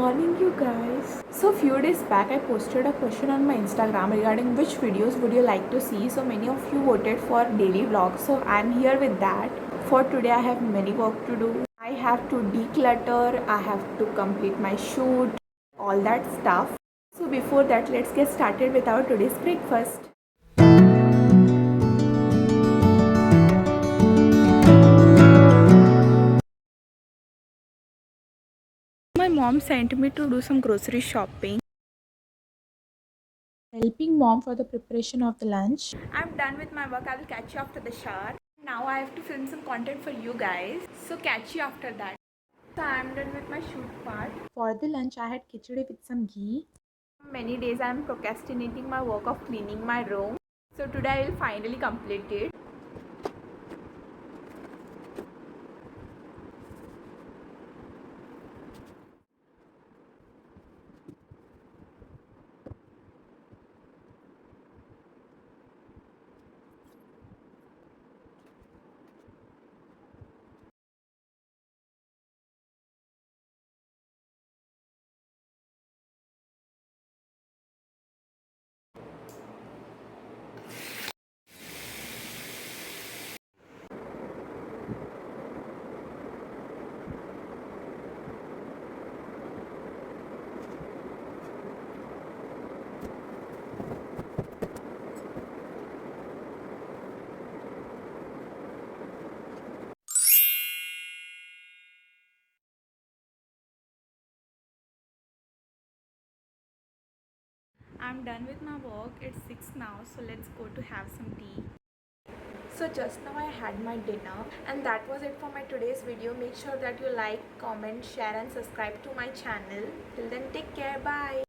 morning, you guys. So few days back I posted a question on my Instagram regarding which videos would you like to see. So many of you voted for daily vlogs, so I'm here with that. For today I have many work to do. I have to declutter, I have to complete my shoot, all that stuff. So before that, let's get started with our today's breakfast. My mom sent me to do some grocery shopping. Helping mom for the preparation of the lunch. I'm done with my work. I will catch you after the shower. Now I have to film some content for you guys. So catch you after that. So I'm done with my shoot part. For the lunch I had khichdi with some ghee. Many days I'm procrastinating my work of cleaning my room. So today I will finally complete it. I'm done with my work. It's 6 now, so let's go to have some tea. So just now I had my dinner, and that was it for my today's video. Make sure that you like, comment, share and subscribe to my channel. Till then, take care. Bye.